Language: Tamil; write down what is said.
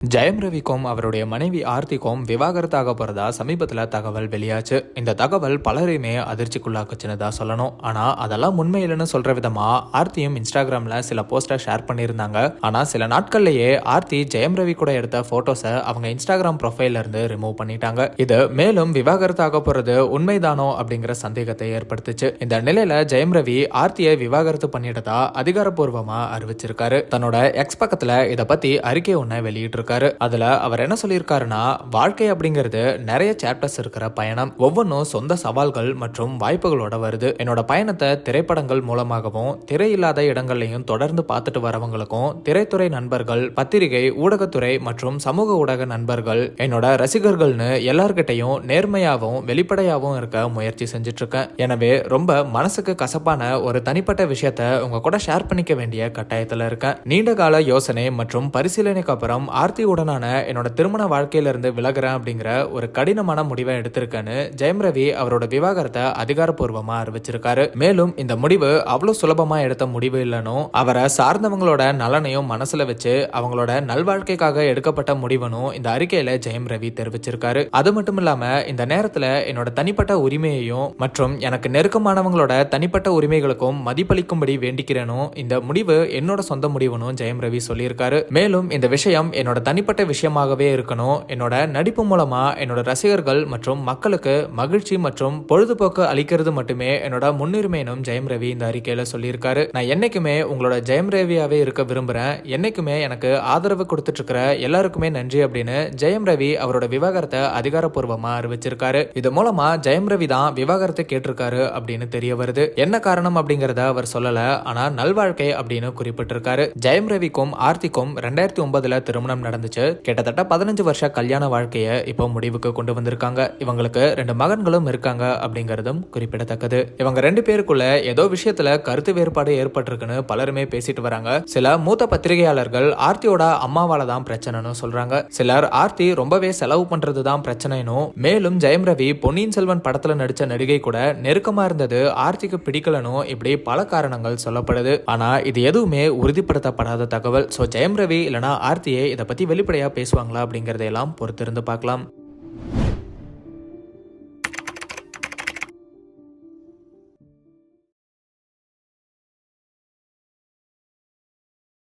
ஜெயம் ரவிக்கும் அவருடைய மனைவி ஆர்த்திக்கும் விவாகரத்தாக போறதா சமீபத்தில் தகவல் வெளியாச்சு. இந்த தகவல் பலரையுமே அதிர்ச்சிக்குள்ளாக்குச்சுன்னு சொல்லணும். ஆனா அதெல்லாம் உண்மையில்னு சொல்ற விதமா ஆர்த்தியும் இன்ஸ்டாகிராம்ல சில போஸ்டர் ஷேர் பண்ணியிருந்தாங்க. ஆனா சில நாட்கள்லயே ஆர்த்தி ஜெயம் ரவி கூட எடுத்த போட்டோஸை அவங்க இன்ஸ்டாகிராம் ப்ரொஃபைல்ல இருந்து ரிமூவ் பண்ணிட்டாங்க. இது மேலும் விவாகரத்தாக போறது உண்மைதானோ அப்படிங்கிற சந்தேகத்தை ஏற்படுத்துச்சு. இந்த நிலையில ஜெயம் ரவி ஆர்த்தியை விவாகரத்து பண்ணிட்டதா அதிகாரப்பூர்வமா அறிவிச்சிருக்காரு. தன்னோட எக்ஸ் பக்கத்துல இதை பத்தி அறிக்கை ஒன்ன வெளியிட்டு அதுல அவர் என்ன சொல்லியிருக்காருன்னா, வாழ்க்கை அப்படிங்கிறது நிறைய சாப்டர்ஸ் இருக்கிற பயணம். ஒவ்வொன்றும் சொந்த சவால்கள் மற்றும் வாய்ப்புகளோட வருது. என்னோட பயணத்தை திரைப்படங்கள் மூலமாகவும் திரையில்லாத இடங்கள்லையும் தொடர்ந்து பார்த்துட்டு வரவங்களுக்கும் திரைத்துறை நண்பர்கள், பத்திரிகை, ஊடகத்துறை மற்றும் சமூக ஊடக நண்பர்கள், என்னோட ரசிகர்கள்னு எல்லார்கிட்டையும் நேர்மையாகவும் வெளிப்படையாகவும் இருக்க முயற்சி செஞ்சுட்டு இருக்கேன். எனவே ரொம்ப மனசுக்கு கசப்பான ஒரு தனிப்பட்ட விஷயத்த உங்க கூட ஷேர் பண்ணிக்க வேண்டிய கட்டாயத்துல இருக்கேன். நீண்ட கால யோசனை மற்றும் பரிசீலனைக்கு அப்புறம் ஆர்த்தி உடனான என்னோட திருமண வாழ்க்கையில இருந்து விலகுறேன் அப்படிங்கிற ஒரு கடினமான முடிவை எடுத்திருக்கேன்னு ஜெயம் ரவி அவரோட விவாகரத்தை அதிகாரப்பூர்வமா அறிவிச்சிருக்காரு. மேலும் இந்த முடிவு அவ்வளவு சுலபமா எடுத்த முடிவு இல்லைன்னு, அவரை சார்ந்தவங்களோட நலனையும் மனசுல வச்சு அவங்களோட நல்வாழ்க்கைக்காக எடுக்கப்பட்ட முடிவுன்னு இந்த அறிக்கையில ஜெயம் ரவி தெரிவிச்சிருக்காரு. அது மட்டும் இல்லாம இந்த நேரத்துல என்னோட தனிப்பட்ட உரிமையையும் மற்றும் எனக்கு நெருக்கமானவங்களோட தனிப்பட்ட உரிமைகளுக்கும் மதிப்பளிக்கும்படி வேண்டிக்கிறேனும் இந்த முடிவு என்னோட சொந்த முடிவுன்னு ஜெயம் ரவி சொல்லியிருக்காரு. மேலும் இந்த விஷயம் என்னோட தனிப்பட்ட விஷயமாகவே இருக்கணும். என்னோட நடிப்பு மூலமா என்னோட ரசிகர்கள் மற்றும் மக்களுக்கு மகிழ்ச்சி மற்றும் பொழுதுபோக்கு அளிக்கிறது மட்டுமே என்னோட முன்னுரிமைனும் ஜெயம் ரவி இந்த அறிக்கையில சொல்லியிருக்காரு. நான் என்னைக்குமே உங்களோட ஜெயம் ரவியாவே இருக்க விரும்புறேன். என்னைக்குமே எனக்கு ஆதரவு கொடுத்துட்டு இருக்கிற எல்லாருக்குமே நன்றி அப்படின்னு ஜெயம் ரவி அவரோட விவாகரத்தை அதிகாரப்பூர்வமா அறிவிச்சிருக்காரு. இது மூலமா ஜெயம் ரவி தான் விவாகரத்தை கேட்டிருக்காரு அப்படின்னு தெரிய வருது. என்ன காரணம் அப்படிங்கறத அவர் சொல்லல. ஆனா நல்வாழ்க்கை அப்படின்னு குறிப்பிட்டிருக்காரு. ஜெயம் ரவிக்கும் ஆர்த்திக்கும் 2009 திருமணம் நடந்துச்சு. கிட்டத்தட்ட 15 வருஷ கல்யாண வாழ்க்கையை இப்போ முடிவுக்கு கொண்டு வந்திருக்காங்க. இவங்களுக்கு 2 மகன்களும் இருக்காங்க அப்படிங்கறதும் குறிப்பிடத்தக்கது. இவங்க 2 பேருக்குள்ள ஏதோ விஷயத்துல கருத்து வேறுபாடு ஏற்பட்டிருக்குன்னு பலருமே பேசிட்டு வராங்க. சில மூத்த பத்திரிகையாளர்கள் ஆர்த்தியோட அம்மாவால தான் பிரச்சனைன்னு சொல்றாங்க. சிலர் ஆர்த்தி ரொம்பவே செலவு பண்றதுதான் பிரச்சனைனும், மேலும் ஜெயம் ரவி பொன்னியின் செல்வன் படத்துல நடிச்ச நடிகை கூட நெருக்கமா இருந்தது ஆர்த்திக்கு பிடிக்கலனும் இப்படி பல காரணங்கள் சொல்லப்படுது. ஆனா இது எதுவுமே உறுதிப்படுத்தப்படாத தகவல். ஜெயம் ரவி இல்லனா ஆர்த்தியை இதை பத்தி வெளிப்படையா பேசுவாங்களா அப்படிங்கறதையெல்லாம் பொறுத்திருந்து பார்க்கலாம்.